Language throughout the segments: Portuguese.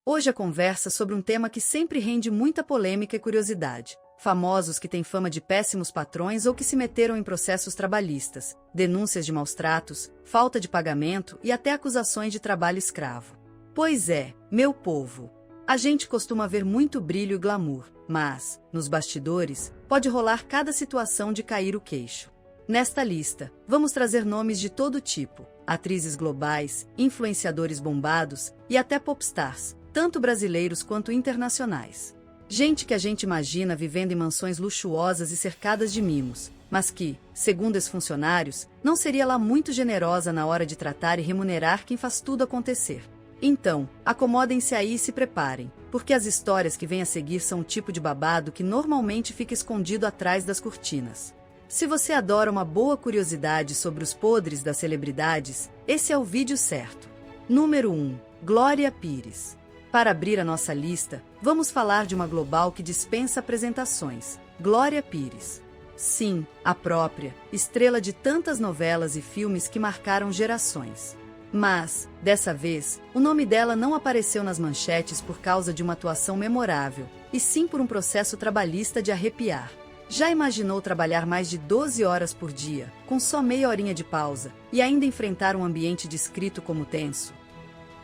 Hoje a conversa sobre um tema que sempre rende muita polêmica e curiosidade. Famosos que têm fama de péssimos patrões ou que se meteram em processos trabalhistas, denúncias de maus-tratos, falta de pagamento e até acusações de trabalho escravo. Pois é, meu povo. A gente costuma ver muito brilho e glamour, mas, nos bastidores, pode rolar cada situação de cair o queixo. Nesta lista, vamos trazer nomes de todo tipo, atrizes globais, influenciadores bombados e até popstars, tanto brasileiros quanto internacionais. Gente que a gente imagina vivendo em mansões luxuosas e cercadas de mimos, mas que, segundo ex-funcionários, não seria lá muito generosa na hora de tratar e remunerar quem faz tudo acontecer. Então, acomodem-se aí e se preparem, porque as histórias que vêm a seguir são um tipo de babado que normalmente fica escondido atrás das cortinas. Se você adora uma boa curiosidade sobre os podres das celebridades, esse é o vídeo certo. Número 1. Glória Pires. Para abrir a nossa lista, vamos falar de uma global que dispensa apresentações, Glória Pires. Sim, a própria, estrela de tantas novelas e filmes que marcaram gerações. Mas, dessa vez, o nome dela não apareceu nas manchetes por causa de uma atuação memorável, e sim por um processo trabalhista de arrepiar. Já imaginou trabalhar mais de 12 horas por dia, com só meia horinha de pausa, e ainda enfrentar um ambiente descrito como tenso?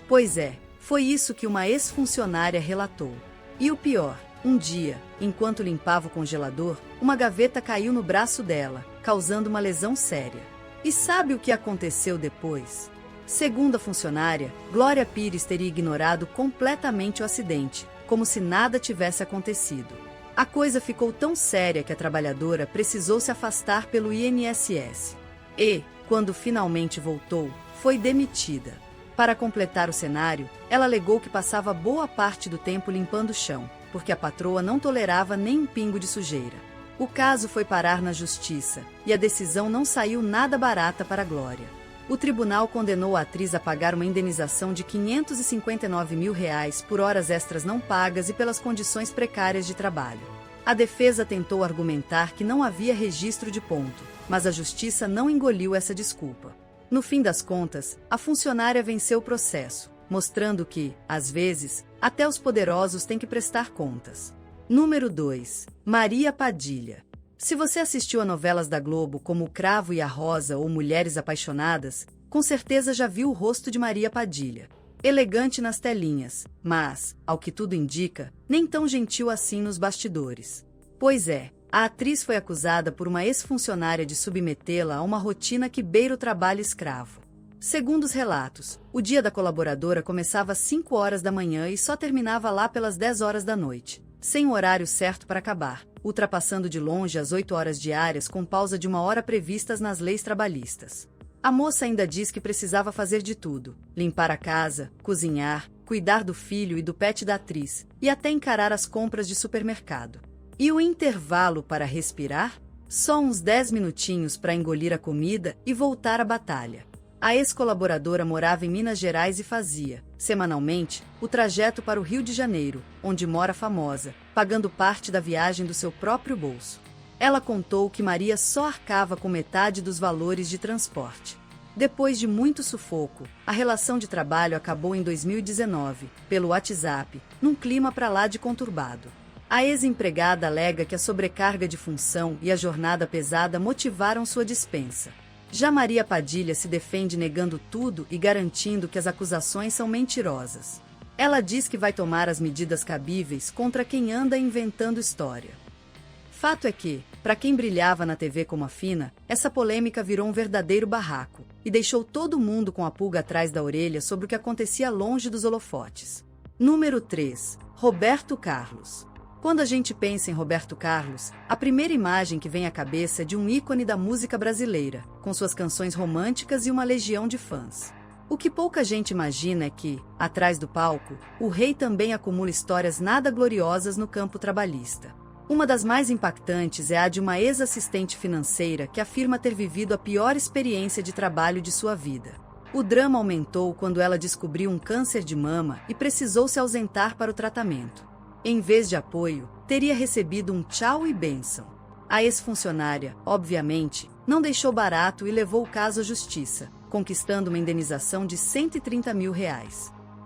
Pois é, foi isso que uma ex-funcionária relatou. E o pior, um dia, enquanto limpava o congelador, uma gaveta caiu no braço dela, causando uma lesão séria. E sabe o que aconteceu depois? Segundo a funcionária, Glória Pires teria ignorado completamente o acidente, como se nada tivesse acontecido. A coisa ficou tão séria que a trabalhadora precisou se afastar pelo INSS. E, quando finalmente voltou, foi demitida. Para completar o cenário, ela alegou que passava boa parte do tempo limpando o chão, porque a patroa não tolerava nem um pingo de sujeira. O caso foi parar na justiça, e a decisão não saiu nada barata para Glória. O tribunal condenou a atriz a pagar uma indenização de R$ 559 mil por horas extras não pagas e pelas condições precárias de trabalho. A defesa tentou argumentar que não havia registro de ponto, mas a justiça não engoliu essa desculpa. No fim das contas, a funcionária venceu o processo, mostrando que, às vezes, até os poderosos têm que prestar contas. Número 2. Maria Padilha. Se você assistiu a novelas da Globo como O Cravo e a Rosa ou Mulheres Apaixonadas, com certeza já viu o rosto de Maria Padilha. Elegante nas telinhas, mas, ao que tudo indica, nem tão gentil assim nos bastidores. Pois é, a atriz foi acusada por uma ex-funcionária de submetê-la a uma rotina que beira o trabalho escravo. Segundo os relatos, o dia da colaboradora começava às 5 horas da manhã e só terminava lá pelas 10 horas da noite, sem o horário certo para acabar, ultrapassando de longe as 8 horas diárias com pausa de 1 hora previstas nas leis trabalhistas. A moça ainda diz que precisava fazer de tudo: limpar a casa, cozinhar, cuidar do filho e do pet da atriz, e até encarar as compras de supermercado. E o intervalo para respirar? Só uns 10 minutinhos para engolir a comida e voltar à batalha. A ex-colaboradora morava em Minas Gerais e fazia, semanalmente, o trajeto para o Rio de Janeiro, onde mora a famosa, pagando parte da viagem do seu próprio bolso. Ela contou que Maria só arcava com metade dos valores de transporte. Depois de muito sufoco, a relação de trabalho acabou em 2019, pelo WhatsApp, num clima pra lá de conturbado. A ex-empregada alega que a sobrecarga de função e a jornada pesada motivaram sua dispensa. Já Maria Padilha se defende negando tudo e garantindo que as acusações são mentirosas. Ela diz que vai tomar as medidas cabíveis contra quem anda inventando história. Fato é que, para quem brilhava na TV como a Fina, essa polêmica virou um verdadeiro barraco e deixou todo mundo com a pulga atrás da orelha sobre o que acontecia longe dos holofotes. Número 3. Roberto Carlos. Quando a gente pensa em Roberto Carlos, a primeira imagem que vem à cabeça é de um ícone da música brasileira, com suas canções românticas e uma legião de fãs. O que pouca gente imagina é que, atrás do palco, o rei também acumula histórias nada gloriosas no campo trabalhista. Uma das mais impactantes é a de uma ex-assistente financeira que afirma ter vivido a pior experiência de trabalho de sua vida. O drama aumentou quando ela descobriu um câncer de mama e precisou se ausentar para o tratamento. Em vez de apoio, teria recebido um tchau e bênção. A ex-funcionária, obviamente, não deixou barato e levou o caso à justiça, conquistando uma indenização de R$ 130 mil.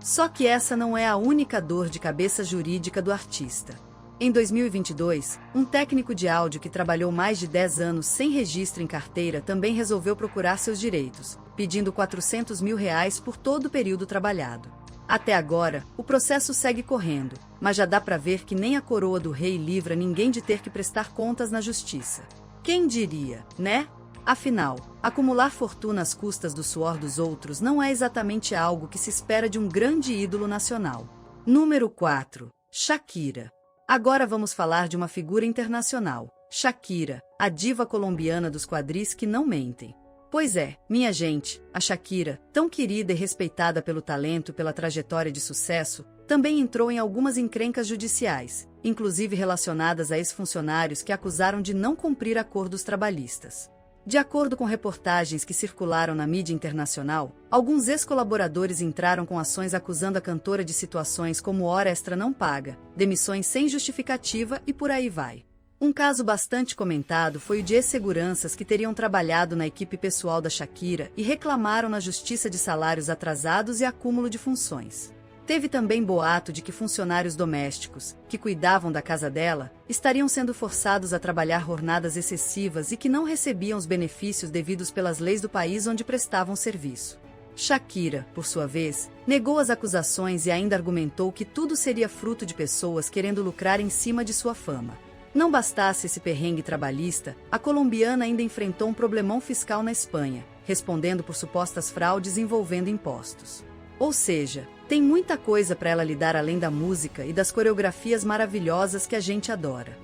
Só que essa não é a única dor de cabeça jurídica do artista. Em 2022, um técnico de áudio que trabalhou mais de 10 anos sem registro em carteira também resolveu procurar seus direitos, pedindo R$400 mil por todo o período trabalhado. Até agora, o processo segue correndo, mas já dá para ver que nem a coroa do rei livra ninguém de ter que prestar contas na justiça. Quem diria, né? Afinal, acumular fortuna às custas do suor dos outros não é exatamente algo que se espera de um grande ídolo nacional. Número 4. Shakira. Agora vamos falar de uma figura internacional, Shakira, a diva colombiana dos quadris que não mentem. Pois é, minha gente, a Shakira, tão querida e respeitada pelo talento e pela trajetória de sucesso, também entrou em algumas encrencas judiciais, inclusive relacionadas a ex-funcionários que acusaram de não cumprir acordos trabalhistas. De acordo com reportagens que circularam na mídia internacional, alguns ex-colaboradores entraram com ações acusando a cantora de situações como hora extra não paga, demissões sem justificativa e por aí vai. Um caso bastante comentado foi o de ex-seguranças que teriam trabalhado na equipe pessoal da Shakira e reclamaram na justiça de salários atrasados e acúmulo de funções. Teve também boato de que funcionários domésticos, que cuidavam da casa dela, estariam sendo forçados a trabalhar jornadas excessivas e que não recebiam os benefícios devidos pelas leis do país onde prestavam serviço. Shakira, por sua vez, negou as acusações e ainda argumentou que tudo seria fruto de pessoas querendo lucrar em cima de sua fama. Não bastasse esse perrengue trabalhista, a colombiana ainda enfrentou um problemão fiscal na Espanha, respondendo por supostas fraudes envolvendo impostos. Ou seja, tem muita coisa para ela lidar além da música e das coreografias maravilhosas que a gente adora.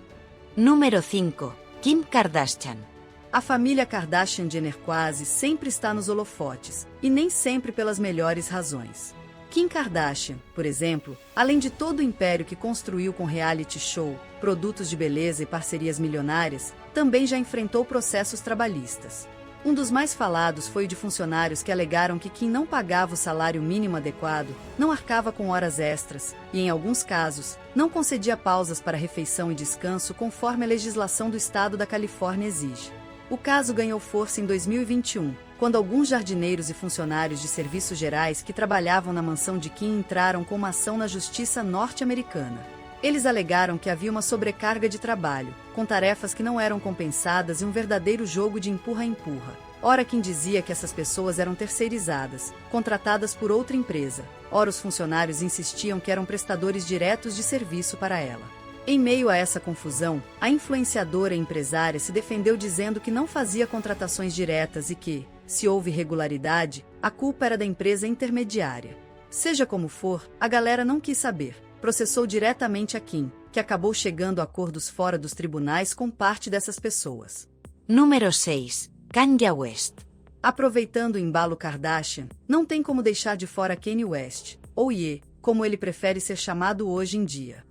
Número 5. Kim Kardashian. A família Kardashian-Jenner quase sempre está nos holofotes, e nem sempre pelas melhores razões. Kim Kardashian, por exemplo, além de todo o império que construiu com reality show, produtos de beleza e parcerias milionárias, também já enfrentou processos trabalhistas. Um dos mais falados foi o de funcionários que alegaram que Kim não pagava o salário mínimo adequado, não arcava com horas extras e, em alguns casos, não concedia pausas para refeição e descanso conforme a legislação do estado da Califórnia exige. O caso ganhou força em 2021, quando alguns jardineiros e funcionários de serviços gerais que trabalhavam na mansão de Kim entraram com uma ação na justiça norte-americana. Eles alegaram que havia uma sobrecarga de trabalho, com tarefas que não eram compensadas e um verdadeiro jogo de empurra-empurra. Ora Kim dizia que essas pessoas eram terceirizadas, contratadas por outra empresa. Ora os funcionários insistiam que eram prestadores diretos de serviço para ela. Em meio a essa confusão, a influenciadora e empresária se defendeu dizendo que não fazia contratações diretas e que, se houve irregularidade, a culpa era da empresa intermediária. Seja como for, a galera não quis saber. Processou diretamente a Kim, que acabou chegando a acordos fora dos tribunais com parte dessas pessoas. Número 6. Kanye West. Aproveitando o embalo Kardashian, não tem como deixar de fora Kanye West, ou Ye, como ele prefere ser chamado hoje em dia.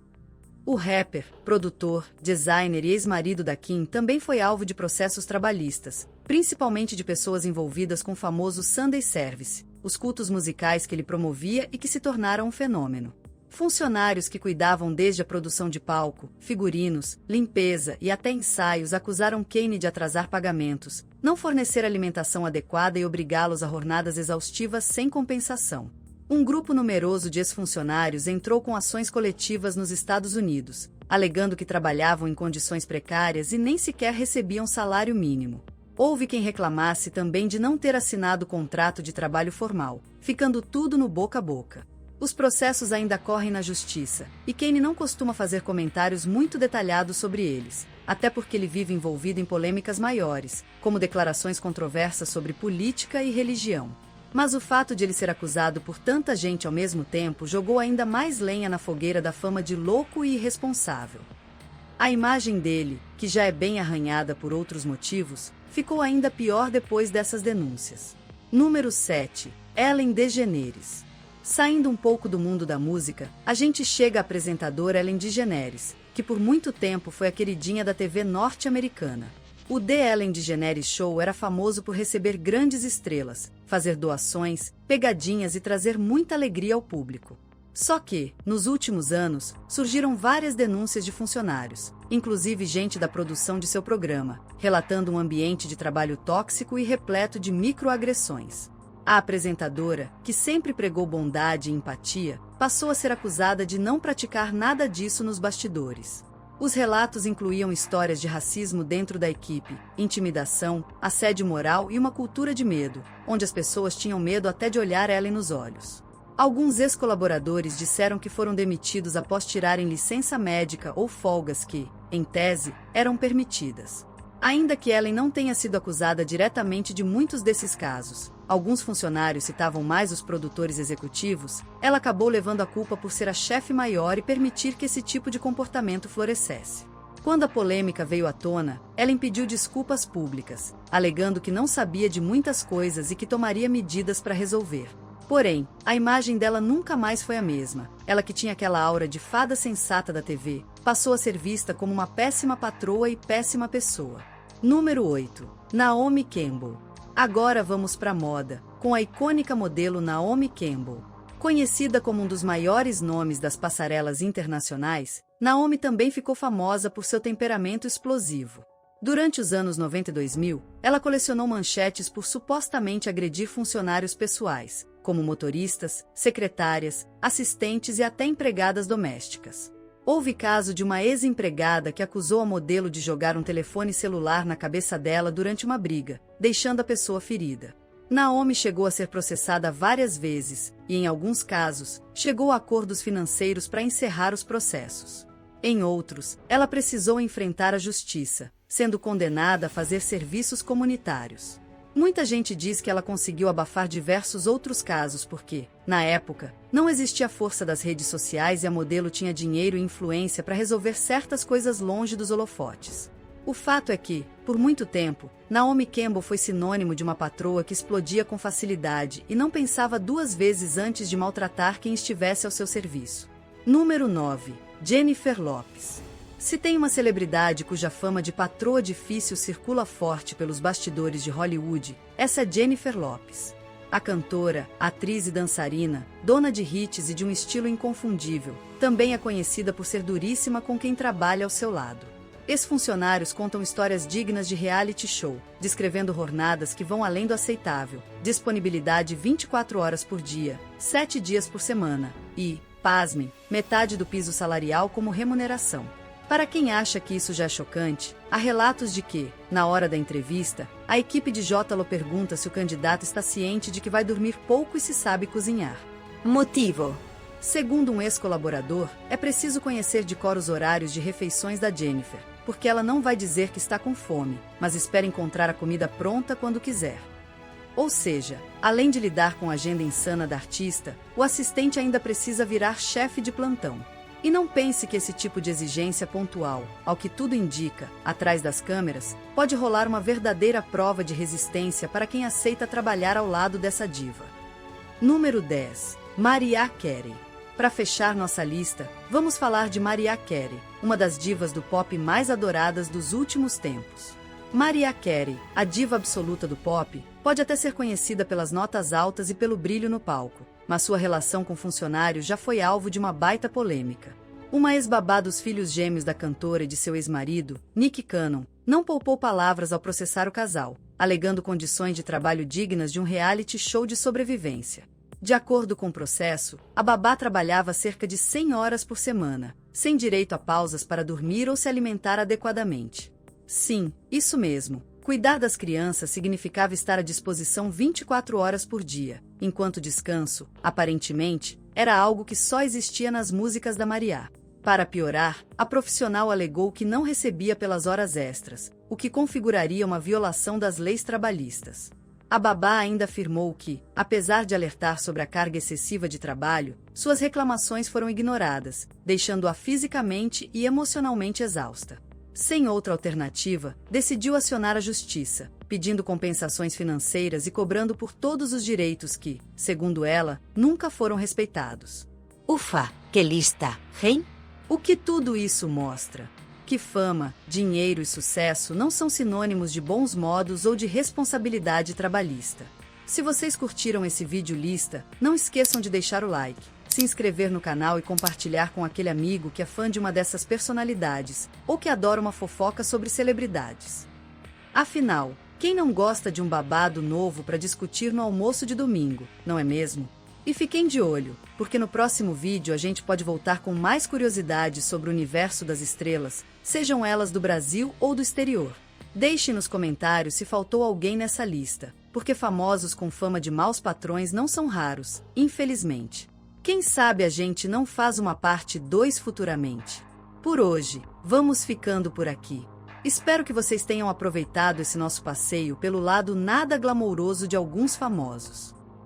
O rapper, produtor, designer e ex-marido da Kim também foi alvo de processos trabalhistas, principalmente de pessoas envolvidas com o famoso Sunday Service, os cultos musicais que ele promovia e que se tornaram um fenômeno. Funcionários que cuidavam desde a produção de palco, figurinos, limpeza e até ensaios acusaram Kanye de atrasar pagamentos, não fornecer alimentação adequada e obrigá-los a jornadas exaustivas sem compensação. Um grupo numeroso de ex-funcionários entrou com ações coletivas nos Estados Unidos, alegando que trabalhavam em condições precárias e nem sequer recebiam salário mínimo. Houve quem reclamasse também de não ter assinado contrato de trabalho formal, ficando tudo no boca a boca. Os processos ainda correm na justiça, e Kanye não costuma fazer comentários muito detalhados sobre eles, até porque ele vive envolvido em polêmicas maiores, como declarações controversas sobre política e religião. Mas o fato de ele ser acusado por tanta gente ao mesmo tempo jogou ainda mais lenha na fogueira da fama de louco e irresponsável. A imagem dele, que já é bem arranhada por outros motivos, ficou ainda pior depois dessas denúncias. Número 7. Ellen DeGeneres. Saindo um pouco do mundo da música, a gente chega à apresentadora Ellen DeGeneres, que por muito tempo foi a queridinha da TV norte-americana. O The Ellen DeGeneres Show era famoso por receber grandes estrelas, fazer doações, pegadinhas e trazer muita alegria ao público. Só que, nos últimos anos, surgiram várias denúncias de funcionários, inclusive gente da produção de seu programa, relatando um ambiente de trabalho tóxico e repleto de microagressões. A apresentadora, que sempre pregou bondade e empatia, passou a ser acusada de não praticar nada disso nos bastidores. Os relatos incluíam histórias de racismo dentro da equipe, intimidação, assédio moral e uma cultura de medo, onde as pessoas tinham medo até de olhar Ellen nos olhos. Alguns ex-colaboradores disseram que foram demitidos após tirarem licença médica ou folgas que, em tese, eram permitidas. Ainda que Ellen não tenha sido acusada diretamente de muitos desses casos, alguns funcionários citavam mais os produtores executivos, ela acabou levando a culpa por ser a chefe maior e permitir que esse tipo de comportamento florescesse. Quando a polêmica veio à tona, Ellen pediu desculpas públicas, alegando que não sabia de muitas coisas e que tomaria medidas para resolver. Porém, a imagem dela nunca mais foi a mesma. Ela, que tinha aquela aura de fada sensata da TV, passou a ser vista como uma péssima patroa e péssima pessoa. Número 8. Naomi Campbell. Agora vamos para a moda, com a icônica modelo Naomi Campbell. Conhecida como um dos maiores nomes das passarelas internacionais, Naomi também ficou famosa por seu temperamento explosivo. Durante os anos 90 e 2000, ela colecionou manchetes por supostamente agredir funcionários pessoais, como motoristas, secretárias, assistentes e até empregadas domésticas. Houve caso de uma ex-empregada que acusou a modelo de jogar um telefone celular na cabeça dela durante uma briga, deixando a pessoa ferida. Naomi chegou a ser processada várias vezes e, em alguns casos, chegou a acordos financeiros para encerrar os processos. Em outros, ela precisou enfrentar a justiça, sendo condenada a fazer serviços comunitários. Muita gente diz que ela conseguiu abafar diversos outros casos porque, na época, não existia a força das redes sociais e a modelo tinha dinheiro e influência para resolver certas coisas longe dos holofotes. O fato é que, por muito tempo, Naomi Campbell foi sinônimo de uma patroa que explodia com facilidade e não pensava duas vezes antes de maltratar quem estivesse ao seu serviço. Número 9. Jennifer Lopez. Se tem uma celebridade cuja fama de patroa difícil circula forte pelos bastidores de Hollywood, essa é Jennifer Lopez. A cantora, atriz e dançarina, dona de hits e de um estilo inconfundível, também é conhecida por ser duríssima com quem trabalha ao seu lado. Ex-funcionários contam histórias dignas de reality show, descrevendo jornadas que vão além do aceitável, disponibilidade 24 horas por dia, 7 dias por semana e, pasmem, metade do piso salarial como remuneração. Para quem acha que isso já é chocante, há relatos de que, na hora da entrevista, a equipe de J.Lo pergunta se o candidato está ciente de que vai dormir pouco e se sabe cozinhar. Motivo. Segundo um ex-colaborador, é preciso conhecer de cor os horários de refeições da Jennifer, porque ela não vai dizer que está com fome, mas espera encontrar a comida pronta quando quiser. Ou seja, além de lidar com a agenda insana da artista, o assistente ainda precisa virar chefe de plantão. E não pense que esse tipo de exigência pontual, ao que tudo indica, atrás das câmeras, pode rolar uma verdadeira prova de resistência para quem aceita trabalhar ao lado dessa diva. Número 10. Mariah Carey. Para fechar nossa lista, vamos falar de Mariah Carey, uma das divas do pop mais adoradas dos últimos tempos. Mariah Carey, a diva absoluta do pop, pode até ser conhecida pelas notas altas e pelo brilho no palco, mas sua relação com funcionários já foi alvo de uma baita polêmica. Uma ex-babá dos filhos gêmeos da cantora e de seu ex-marido, Nick Cannon, não poupou palavras ao processar o casal, alegando condições de trabalho dignas de um reality show de sobrevivência. De acordo com o processo, a babá trabalhava cerca de 100 horas por semana, sem direito a pausas para dormir ou se alimentar adequadamente. Sim, isso mesmo. Cuidar das crianças significava estar à disposição 24 horas por dia, enquanto o descanso, aparentemente, era algo que só existia nas músicas da Mariah. Para piorar, a profissional alegou que não recebia pelas horas extras, o que configuraria uma violação das leis trabalhistas. A babá ainda afirmou que, apesar de alertar sobre a carga excessiva de trabalho, suas reclamações foram ignoradas, deixando-a fisicamente e emocionalmente exausta. Sem outra alternativa, decidiu acionar a justiça, pedindo compensações financeiras e cobrando por todos os direitos que, segundo ela, nunca foram respeitados. Ufa, que lista, hein? O que tudo isso mostra? Que fama, dinheiro e sucesso não são sinônimos de bons modos ou de responsabilidade trabalhista. Se vocês curtiram esse vídeo lista, não esqueçam de deixar o like, se inscrever no canal e compartilhar com aquele amigo que é fã de uma dessas personalidades, ou que adora uma fofoca sobre celebridades. Afinal, Quem não gosta de um babado novo para discutir no almoço de domingo, não é mesmo? E fiquem de olho, porque no próximo vídeo a gente pode voltar com mais curiosidades sobre o universo das estrelas, sejam elas do Brasil ou do exterior. Deixe nos comentários se faltou alguém nessa lista, porque famosos com fama de maus patrões não são raros, infelizmente. Quem sabe a gente não faz uma parte 2 futuramente. Por hoje, vamos ficando por aqui. Espero que vocês tenham aproveitado esse nosso passeio pelo lado nada glamouroso de alguns famosos.